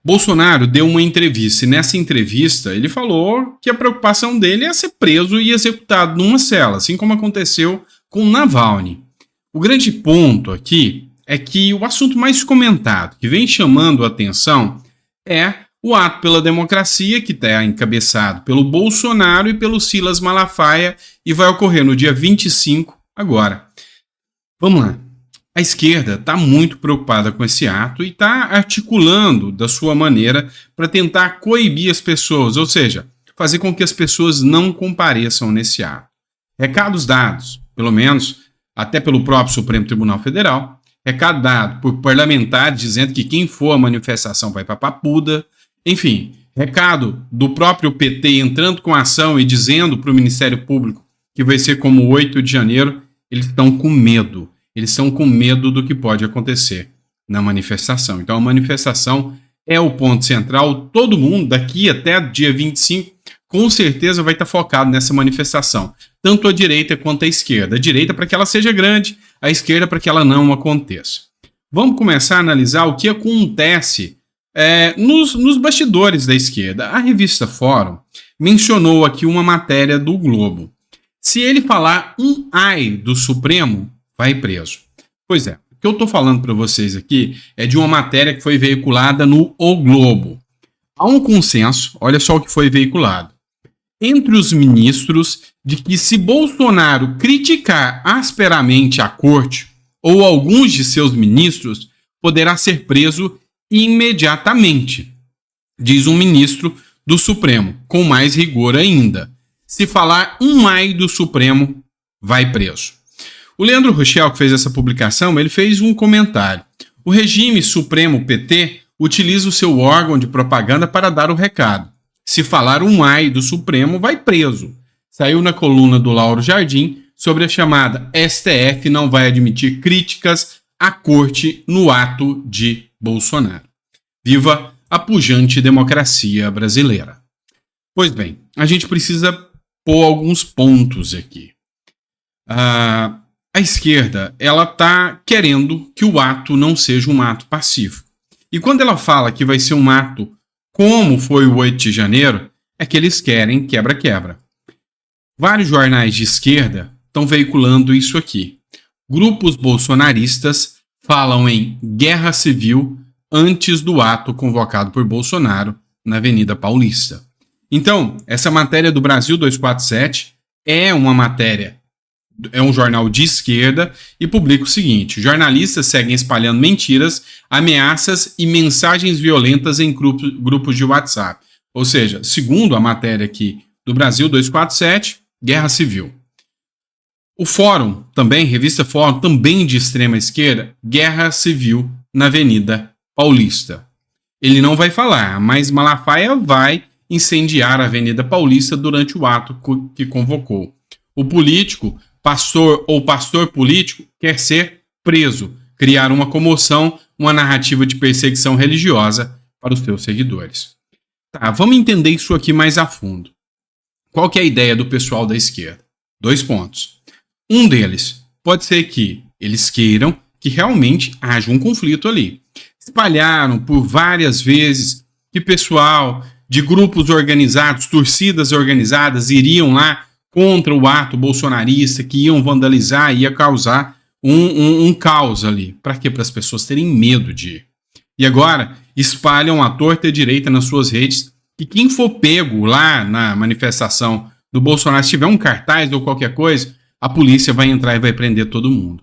Bolsonaro deu uma entrevista e nessa entrevista ele falou que a preocupação dele é ser preso e executado numa cela, assim como aconteceu com Navalny. O grande ponto aqui é que o assunto mais comentado, que vem chamando a atenção, é o ato pela democracia, que está encabeçado pelo Bolsonaro e pelo Silas Malafaia e vai ocorrer no dia 25 agora. Vamos lá. A esquerda está muito preocupada com esse ato e está articulando da sua maneira para tentar coibir as pessoas, ou seja, fazer com que as pessoas não compareçam nesse ato. Recados dados, pelo menos até pelo próprio Supremo Tribunal Federal, recado dado por parlamentares dizendo que quem for à manifestação vai para a papuda, enfim, recado do próprio PT entrando com ação e dizendo para o Ministério Público que vai ser como 8 de janeiro, eles estão com medo. Eles estão com medo do que pode acontecer na manifestação. Então a manifestação é o ponto central. Todo mundo daqui até dia 25 com certeza vai estar focado nessa manifestação. Tanto a direita quanto a esquerda. A direita para que ela seja grande, a esquerda para que ela não aconteça. Vamos começar a analisar o que acontece nos bastidores da esquerda. A revista Fórum mencionou aqui uma matéria do Globo. Se ele falar um ai do Supremo, vai preso. Pois é, o que eu estou falando para vocês aqui é de uma matéria que foi veiculada no O Globo. Há um consenso, olha só o que foi veiculado, entre os ministros de que se Bolsonaro criticar asperamente a corte ou alguns de seus ministros, poderá ser preso imediatamente, diz um ministro do Supremo, com mais rigor ainda. Se falar um ai do Supremo, vai preso. O Leandro Rochel, que fez essa publicação, ele fez um comentário. O regime Supremo PT utiliza o seu órgão de propaganda para dar o recado. Se falar um ai do Supremo, vai preso. Saiu na coluna do Lauro Jardim sobre a chamada STF não vai admitir críticas à corte no ato de Bolsonaro. Viva a pujante democracia brasileira. Pois bem, a gente precisa pôr alguns pontos aqui. A esquerda, ela está querendo que o ato não seja um ato pacífico. E quando ela fala que vai ser um ato como foi o 8 de janeiro, é que eles querem quebra-quebra. Vários jornais de esquerda estão veiculando isso aqui. Grupos bolsonaristas falam em guerra civil antes do ato convocado por Bolsonaro na Avenida Paulista. Então, essa matéria do Brasil 247 é uma matéria, é um jornal de esquerda e publica o seguinte: jornalistas seguem espalhando mentiras, ameaças e mensagens violentas em grupos de WhatsApp. Ou seja, segundo a matéria aqui do Brasil 247, guerra civil. O Fórum, também, revista Fórum, também de extrema esquerda, guerra civil na Avenida Paulista. Ele não vai falar, mas Malafaia vai incendiar a Avenida Paulista durante o ato que convocou. O político, pastor ou pastor político, quer ser preso, criar uma comoção, uma narrativa de perseguição religiosa para os seus seguidores. Tá, vamos entender isso aqui mais a fundo. Qual que é a ideia do pessoal da esquerda? 2 pontos. Um deles pode ser que eles queiram que realmente haja um conflito ali. Espalharam por várias vezes que pessoal de grupos organizados, torcidas organizadas, iriam lá contra o ato bolsonarista, que iam vandalizar, ia causar um caos ali. Para quê? Para as pessoas terem medo de ir. E agora espalham à torta e à direita nas suas redes que quem for pego lá na manifestação do Bolsonaro, se tiver um cartaz ou qualquer coisa, a polícia vai entrar e vai prender todo mundo.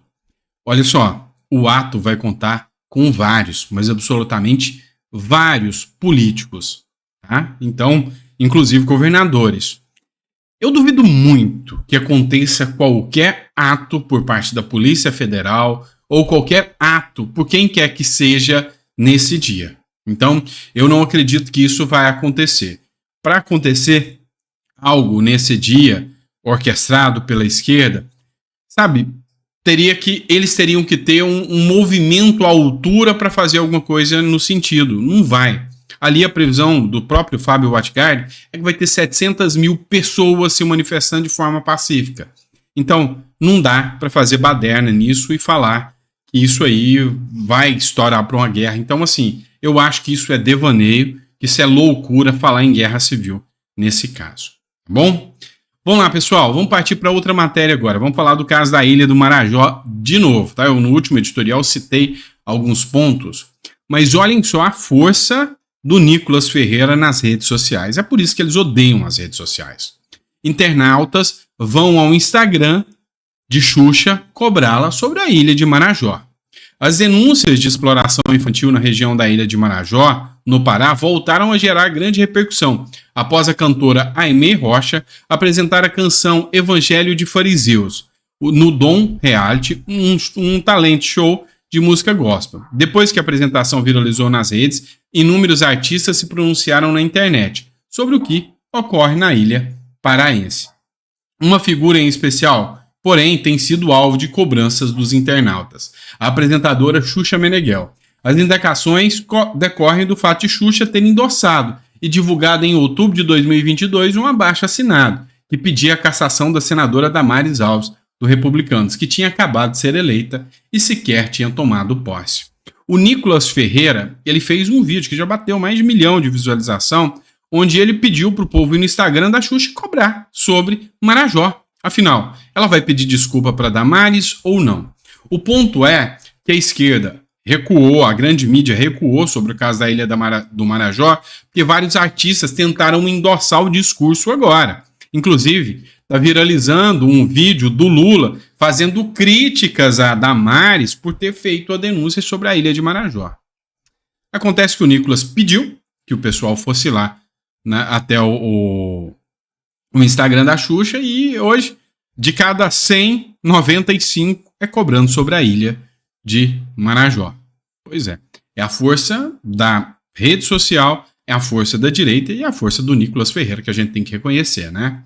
Olha só, o ato vai contar com vários, mas absolutamente vários políticos. Tá? Então, inclusive governadores. Eu duvido muito que aconteça qualquer ato por parte da Polícia Federal ou qualquer ato por quem quer que seja nesse dia. Então, eu não acredito que isso vai acontecer. Para acontecer algo nesse dia, orquestrado pela esquerda, sabe, eles teriam que ter um movimento à altura para fazer alguma coisa no sentido. Não vai. Ali a previsão do próprio Fábio Wattgard é que vai ter 700 mil pessoas se manifestando de forma pacífica. Então, não dá para fazer baderna nisso e falar que isso aí vai estourar para uma guerra. Então, assim, eu acho que isso é devaneio, que isso é loucura falar em guerra civil nesse caso. Tá bom? Vamos lá, pessoal. Vamos partir para outra matéria agora. Vamos falar do caso da Ilha do Marajó de novo, tá? Eu no último editorial citei alguns pontos, mas olhem só a força do Nicolas Ferreira nas redes sociais. É por isso que eles odeiam as redes sociais. Internautas vão ao Instagram de Xuxa cobrá-la sobre a Ilha de Marajó. As denúncias de exploração infantil na região da Ilha de Marajó, no Pará, voltaram a gerar grande repercussão após a cantora Aimee Rocha apresentar a canção Evangelho de Fariseus no Dom Reality, um talent show de música gospel. Depois que a apresentação viralizou nas redes, inúmeros artistas se pronunciaram na internet sobre o que ocorre na ilha paraense. Uma figura em especial, porém, tem sido alvo de cobranças dos internautas: a apresentadora Xuxa Meneghel. As indagações decorrem do fato de Xuxa ter endossado e divulgado em outubro de 2022 um abaixo-assinado que pedia a cassação da senadora Damares Alves, do Republicanos, que tinha acabado de ser eleita e sequer tinha tomado posse. O Nicolas Ferreira, ele fez um vídeo que já bateu mais de 1 milhão de visualização, onde ele pediu para o povo ir no Instagram da Xuxa cobrar sobre Marajó. Afinal, ela vai pedir desculpa para Damares ou não? O ponto é que a esquerda recuou, a grande mídia recuou sobre o caso da Ilha do Marajó, porque vários artistas tentaram endossar o discurso agora. Inclusive, está viralizando um vídeo do Lula fazendo críticas a Damares por ter feito a denúncia sobre a Ilha de Marajó. Acontece que o Nicolas pediu que o pessoal fosse lá, né, até o Instagram da Xuxa, e hoje, de cada 100, 95 é cobrando sobre a Ilha de Marajó. Pois é a força da rede social, é a força da direita e a força do Nicolas Ferreira que a gente tem que reconhecer, né?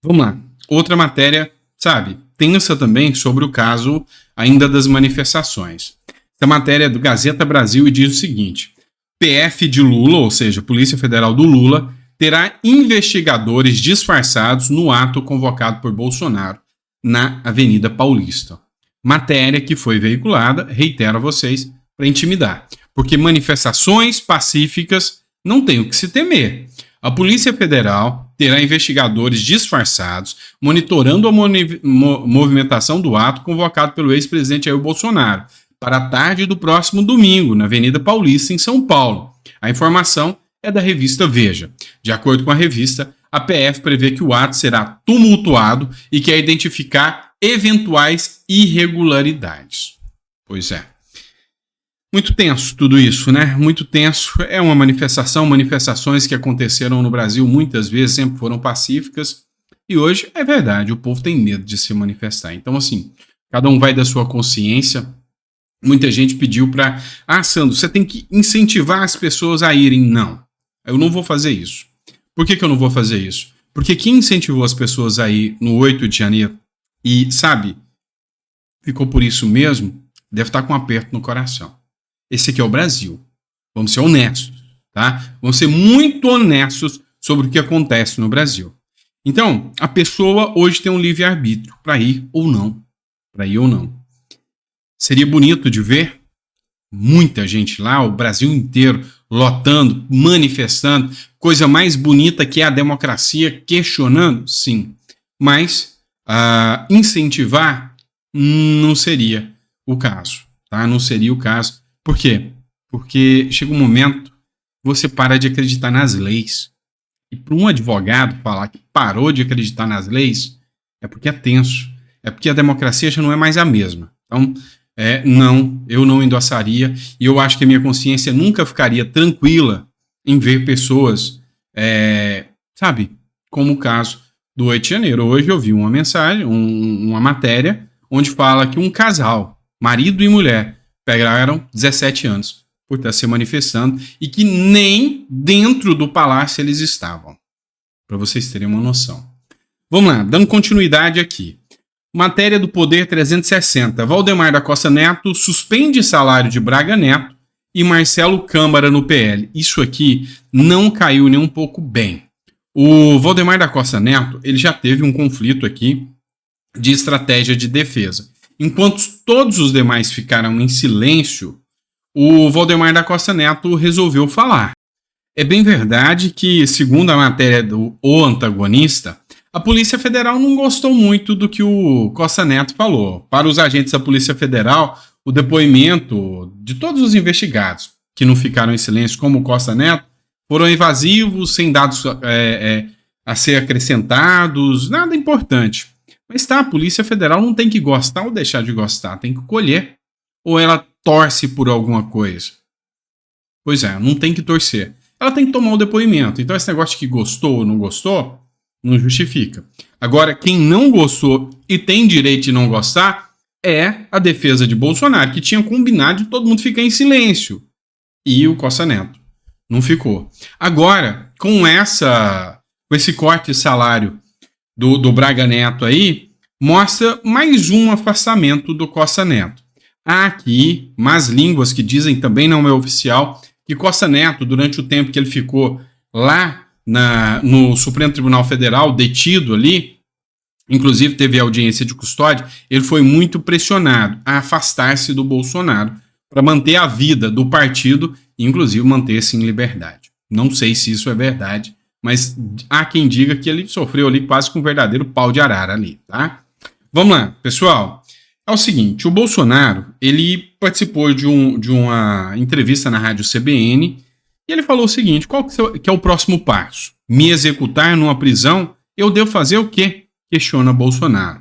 Vamos lá. Outra matéria, sabe, tensa também sobre o caso ainda das manifestações. Essa matéria é do Gazeta Brasil e diz o seguinte: PF de Lula, ou seja, Polícia Federal do Lula, terá investigadores disfarçados no ato convocado por Bolsonaro na Avenida Paulista. Matéria que foi veiculada, reitero a vocês, para intimidar. Porque manifestações pacíficas não tem o que se temer. A Polícia Federal terá investigadores disfarçados monitorando a movimentação do ato convocado pelo ex-presidente Jair Bolsonaro para a tarde do próximo domingo, na Avenida Paulista, em São Paulo. A informação é da revista Veja. De acordo com a revista, a PF prevê que o ato será tumultuado e quer identificar eventuais irregularidades. Pois é. Muito tenso tudo isso, né? Muito tenso. É uma manifestações que aconteceram no Brasil muitas vezes, sempre foram pacíficas. E hoje, é verdade, o povo tem medo de se manifestar. Então, assim, cada um vai da sua consciência. Muita gente pediu para... Sandro, você tem que incentivar as pessoas a irem. Não, eu não vou fazer isso. Por que eu não vou fazer isso? Porque quem incentivou as pessoas a ir no 8 de janeiro e, sabe, ficou por isso mesmo, deve estar com um aperto no coração. Esse aqui é o Brasil. Vamos ser honestos, tá? Vamos ser muito honestos sobre o que acontece no Brasil. Então, a pessoa hoje tem um livre-arbítrio para ir ou não. Para ir ou não. Seria bonito de ver muita gente lá, o Brasil inteiro, lotando, manifestando. Coisa mais bonita que é a democracia, questionando? Sim. Mas incentivar não seria o caso, tá? Não seria o caso. Por quê? Porque chega um momento que você para de acreditar nas leis. E para um advogado falar que parou de acreditar nas leis, é porque é tenso. É porque a democracia já não é mais a mesma. Então, não, eu não endossaria. E eu acho que a minha consciência nunca ficaria tranquila em ver pessoas, sabe, como o caso do 8 de janeiro. Hoje eu vi uma mensagem, uma matéria, onde fala que um casal, marido e mulher, pegaram 17 anos por estar se manifestando e que nem dentro do palácio eles estavam. Para vocês terem uma noção. Vamos lá, dando continuidade aqui. Matéria do Poder 360. Valdemar da Costa Neto suspende salário de Braga Neto e Marcelo Câmara no PL. Isso aqui não caiu nem um pouco bem. O Valdemar da Costa Neto, ele já teve um conflito aqui de estratégia de defesa. Enquanto todos os demais ficaram em silêncio, o Valdemar da Costa Neto resolveu falar. É bem verdade que, segundo a matéria do O Antagonista, a Polícia Federal não gostou muito do que o Costa Neto falou. Para os agentes da Polícia Federal, o depoimento de todos os investigados que não ficaram em silêncio, como o Costa Neto, foram evasivos, sem dados a ser acrescentados, nada importante. Mas tá, a Polícia Federal não tem que gostar ou deixar de gostar, tem que colher. Ou ela torce por alguma coisa? Pois é, não tem que torcer. Ela tem que tomar o depoimento. Então esse negócio de que gostou ou não gostou, não justifica. Agora, quem não gostou e tem direito de não gostar é a defesa de Bolsonaro, que tinha combinado de todo mundo ficar em silêncio. E o Costa Neto não ficou. Agora, com esse corte de salário do Braga Neto aí, mostra mais um afastamento do Costa Neto. Há aqui más línguas que dizem, também não é oficial, que Costa Neto, durante o tempo que ele ficou lá no Supremo Tribunal Federal, detido ali, inclusive teve audiência de custódia, ele foi muito pressionado a afastar-se do Bolsonaro para manter a vida do partido e, inclusive, manter-se em liberdade. Não sei se isso é verdade, mas há quem diga que ele sofreu ali quase com um verdadeiro pau de arara ali, tá? Vamos lá, pessoal. É o seguinte, o Bolsonaro, ele participou de uma entrevista na rádio CBN e ele falou o seguinte, qual que é o próximo passo? Me executar numa prisão? Eu devo fazer o quê? Questiona Bolsonaro.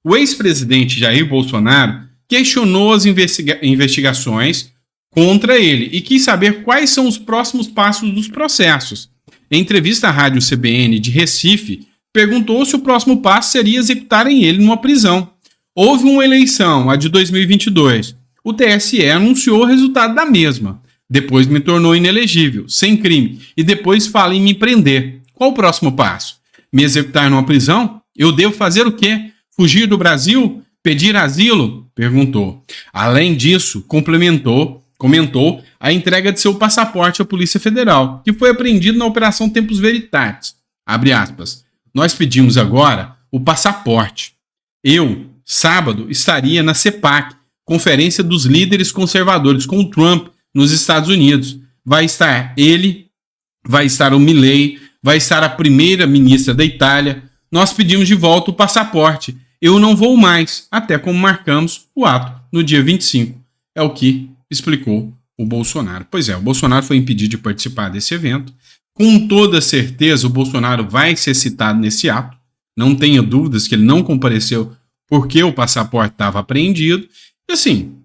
O ex-presidente Jair Bolsonaro questionou as investigações contra ele e quis saber quais são os próximos passos dos processos. Em entrevista à rádio CBN de Recife, perguntou se o próximo passo seria executarem ele numa prisão. Houve uma eleição, a de 2022. O TSE anunciou o resultado da mesma. Depois me tornou inelegível, sem crime, e depois fala em me prender. Qual o próximo passo? Me executar numa prisão? Eu devo fazer o quê? Fugir do Brasil? Pedir asilo? Perguntou. Além disso, comentou a entrega de seu passaporte à Polícia Federal, que foi apreendido na Operação Tempus Veritatis. Abre aspas. Nós pedimos agora o passaporte. Eu, sábado, estaria na CEPAC, Conferência dos Líderes Conservadores, com o Trump nos Estados Unidos. Vai estar ele, vai estar o Milei, vai estar a primeira-ministra da Itália. Nós pedimos de volta o passaporte. Eu não vou mais, até como marcamos o ato no dia 25. É o que explicou o Bolsonaro. Pois é, o Bolsonaro foi impedido de participar desse evento. Com toda certeza, o Bolsonaro vai ser citado nesse ato. Não tenha dúvidas que ele não compareceu porque o passaporte estava apreendido. E assim,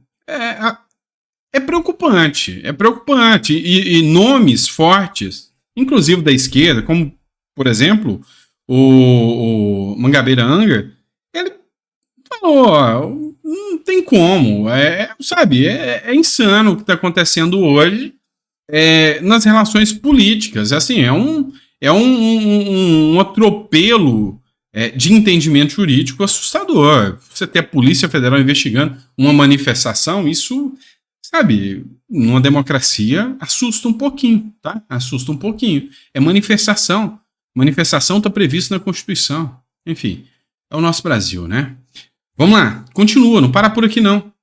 é preocupante. É preocupante. E nomes fortes, inclusive da esquerda, como, por exemplo, o Mangabeira Unger, ele falou, não tem como. Sabe, é insano o que está acontecendo hoje nas relações políticas. Assim, é um atropelo de entendimento jurídico assustador. Você ter a Polícia Federal investigando uma manifestação, isso, sabe, numa democracia assusta um pouquinho, tá? Assusta um pouquinho. É manifestação. Manifestação está prevista na Constituição. Enfim, é o nosso Brasil, né? Vamos lá, continua, não para por aqui não.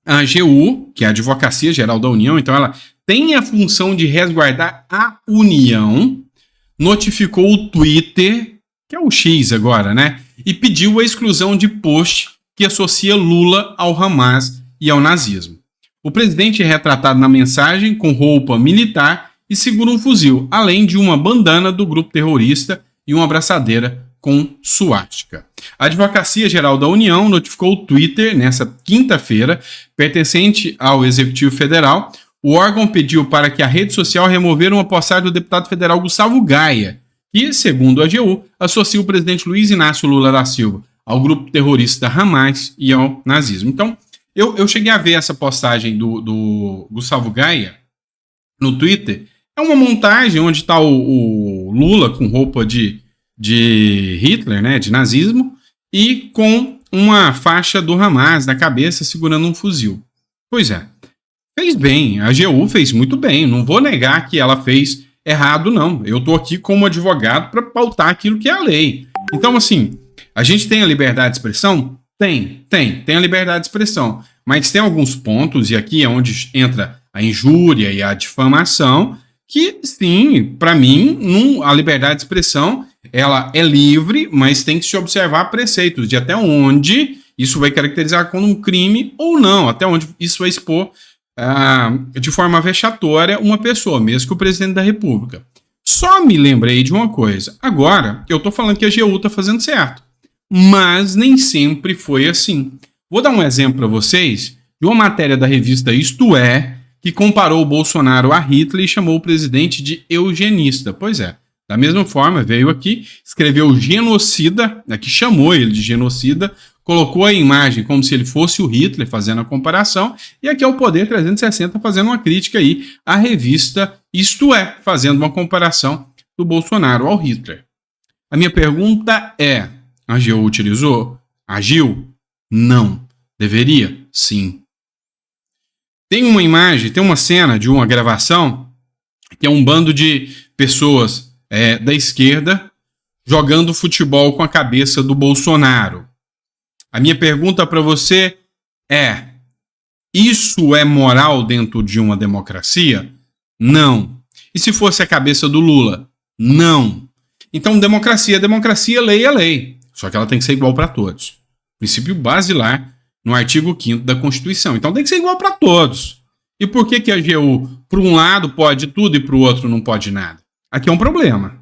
A AGU, que é a Advocacia Geral da União, então ela tem a função de resguardar a União, notificou o Twitter, que é o X agora, né? E pediu a exclusão de post que associa Lula ao Hamas e ao nazismo. O presidente é retratado na mensagem com roupa militar e segura um fuzil, além de uma bandana do grupo terrorista e uma abraçadeira com suástica. A Advocacia Geral da União notificou o Twitter nessa quinta-feira, pertencente ao Executivo Federal. O órgão pediu para que a rede social remover uma postagem do deputado federal Gustavo Gaia, que, segundo a AGU, associa o presidente Luiz Inácio Lula da Silva ao grupo terrorista Hamas e ao nazismo. Então, eu cheguei a ver essa postagem do Gustavo Gaia no Twitter. É uma montagem onde está o Lula com roupa de Hitler, né, de nazismo, e com uma faixa do Hamas na cabeça segurando um fuzil. Pois é, fez bem, a AGU fez muito bem, não vou negar que ela fez errado, não. Eu estou aqui como advogado para pautar aquilo que é a lei. Então, assim, a gente tem a liberdade de expressão? Tem a liberdade de expressão, mas tem alguns pontos, e aqui é onde entra a injúria e a difamação, que sim, para mim, a liberdade de expressão, ela é livre, mas tem que se observar preceitos de até onde isso vai caracterizar como um crime ou não, até onde isso vai expor de forma vexatória uma pessoa, mesmo que o presidente da República. Só me lembrei de uma coisa. Agora, eu tô falando que a AGU tá fazendo certo, mas nem sempre foi assim. Vou dar um exemplo para vocês de uma matéria da revista Isto É, que comparou o Bolsonaro a Hitler e chamou o presidente de eugenista. Pois é, da mesma forma, veio aqui, escreveu genocida, que chamou ele de genocida, colocou a imagem como se ele fosse o Hitler, fazendo a comparação, e aqui é o Poder 360 fazendo uma crítica aí à revista Isto É, fazendo uma comparação do Bolsonaro ao Hitler. A minha pergunta é, a AGU agiu? Não. Deveria? Sim. Tem uma imagem, tem uma cena de uma gravação que é um bando de pessoas da esquerda jogando futebol com a cabeça do Bolsonaro. A minha pergunta para você é: isso é moral dentro de uma democracia? Não. E se fosse a cabeça do Lula? Não. Então, democracia, lei é lei. Só que ela tem que ser igual para todos. Princípio basilar no artigo 5º da Constituição. Então tem que ser igual para todos. E por que a AGU, por um lado, pode tudo e para o outro não pode nada? Aqui é um problema.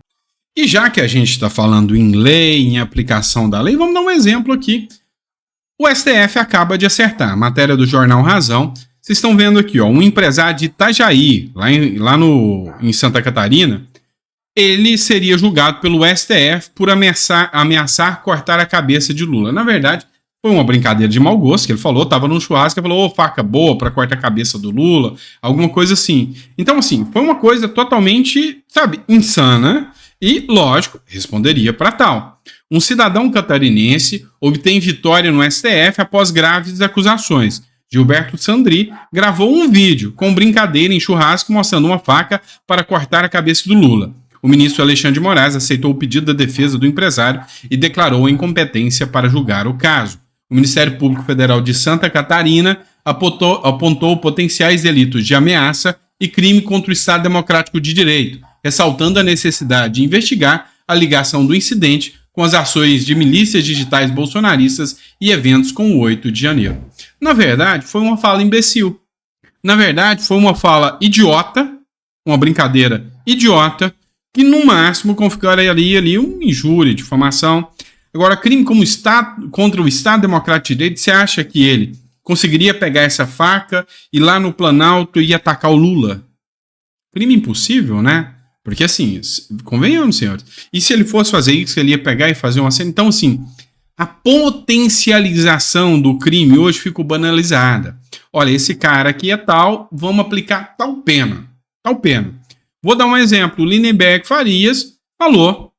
E já que a gente está falando em lei, em aplicação da lei, vamos dar um exemplo aqui. O STF acaba de acertar. Matéria do jornal Razão. Vocês estão vendo aqui, ó, um empresário de Itajaí, lá em Santa Catarina, ele seria julgado pelo STF por ameaçar cortar a cabeça de Lula. Na verdade, foi uma brincadeira de mau gosto, que ele falou, tava num churrasco, ele falou, faca boa para cortar a cabeça do Lula, alguma coisa assim. Então, assim, foi uma coisa totalmente, insana e, lógico, responderia para tal. Um cidadão catarinense obtém vitória no STF após graves acusações. Gilberto Sandri gravou um vídeo com brincadeira em churrasco mostrando uma faca para cortar a cabeça do Lula. O ministro Alexandre de Moraes aceitou o pedido da defesa do empresário e declarou a incompetência para julgar o caso. O Ministério Público Federal de Santa Catarina apontou potenciais delitos de ameaça e crime contra o Estado Democrático de Direito, ressaltando a necessidade de investigar a ligação do incidente com as ações de milícias digitais bolsonaristas e eventos como o 8 de janeiro. Na verdade, foi uma fala imbecil. Na verdade, foi uma fala idiota, uma brincadeira idiota, que no máximo configuraria ali uma injúria, difamação. Agora, crime como contra o Estado Democrático de Direito, você acha que ele conseguiria pegar essa faca e lá no Planalto e atacar o Lula? Crime impossível, né? Porque assim, convenhamos, senhores. E se ele fosse fazer isso, ele ia pegar e fazer uma cena. Então, assim, a potencialização do crime hoje ficou banalizada. Olha, esse cara aqui é tal, vamos aplicar tal pena. Tal pena. Vou dar um exemplo. O Lindenberg Farias falou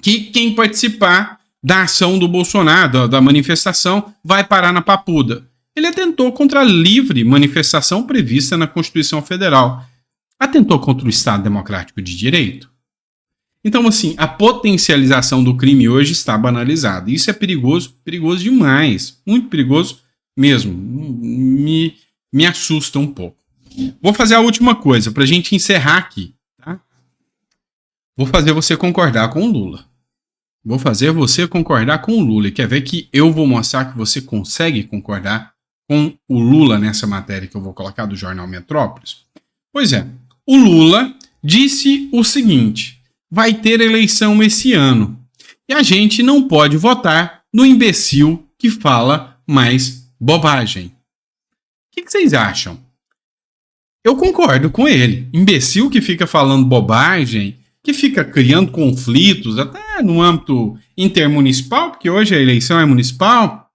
que quem participar da ação do Bolsonaro, da manifestação, vai parar na papuda. Ele atentou contra a livre manifestação prevista na Constituição Federal. Atentou contra o Estado Democrático de Direito. Então, assim, a potencialização do crime hoje está banalizada. Isso é perigoso, perigoso demais. Muito perigoso mesmo. Me assusta um pouco. Vou fazer a última coisa para a gente encerrar aqui. Tá? Vou fazer você concordar com o Lula. Vou fazer você concordar com o Lula. E quer ver que eu vou mostrar que você consegue concordar com o Lula nessa matéria que eu vou colocar do jornal Metrópolis? Pois é, o Lula disse o seguinte: vai ter eleição esse ano e a gente não pode votar no imbecil que fala mais bobagem. O que vocês acham? Eu concordo com ele. Imbecil que fica falando bobagem, que fica criando conflitos, até no âmbito intermunicipal, porque hoje a eleição é municipal,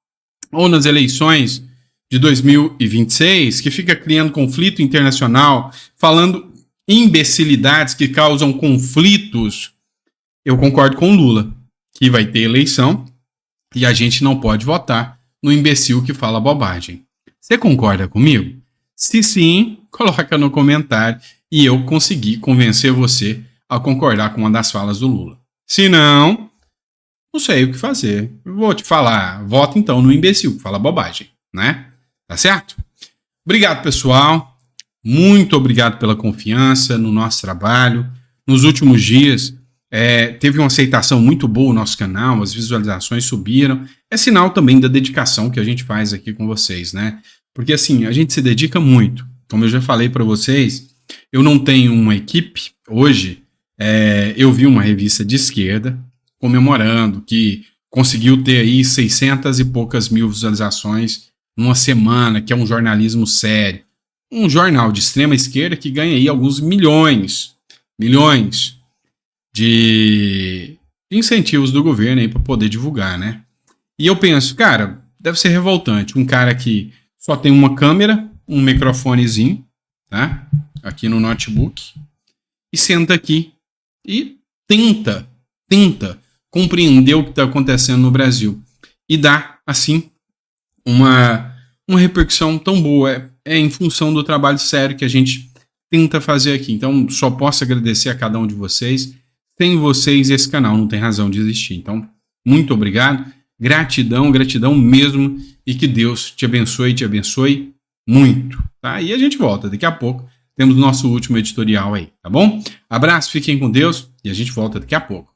ou nas eleições de 2026, que fica criando conflito internacional, falando imbecilidades que causam conflitos. Eu concordo com o Lula, que vai ter eleição e a gente não pode votar no imbecil que fala bobagem. Você concorda comigo? Se sim, coloca no comentário e eu consegui convencer você a concordar com uma das falas do Lula. Se não, não sei o que fazer. Eu vou te falar, vota então no imbecil, que fala bobagem, né? Tá certo? Obrigado, pessoal. Muito obrigado pela confiança no nosso trabalho. Nos últimos dias, teve uma aceitação muito boa no nosso canal, as visualizações subiram. É sinal também da dedicação que a gente faz aqui com vocês, né? Porque assim, a gente se dedica muito. Como eu já falei para vocês, eu não tenho uma equipe. Hoje, eu vi uma revista de esquerda comemorando que conseguiu ter aí 600 e poucas mil visualizações numa semana, que é um jornalismo sério. Um jornal de extrema esquerda que ganha aí alguns milhões de incentivos do governo aí para poder divulgar, né? E eu penso, cara, deve ser revoltante. Um cara que só tem uma câmera, um microfonezinho, tá? Aqui no notebook, e senta aqui e tenta compreender o que está acontecendo no Brasil. E dá, assim, uma repercussão tão boa. É em função do trabalho sério que a gente tenta fazer aqui. Então, só posso agradecer a cada um de vocês. Sem vocês, esse canal não tem razão de existir. Então, muito obrigado. Gratidão mesmo. E que Deus te abençoe muito. Tá? E a gente volta daqui a pouco. Temos nosso último editorial aí, tá bom? Abraço, fiquem com Deus e a gente volta daqui a pouco.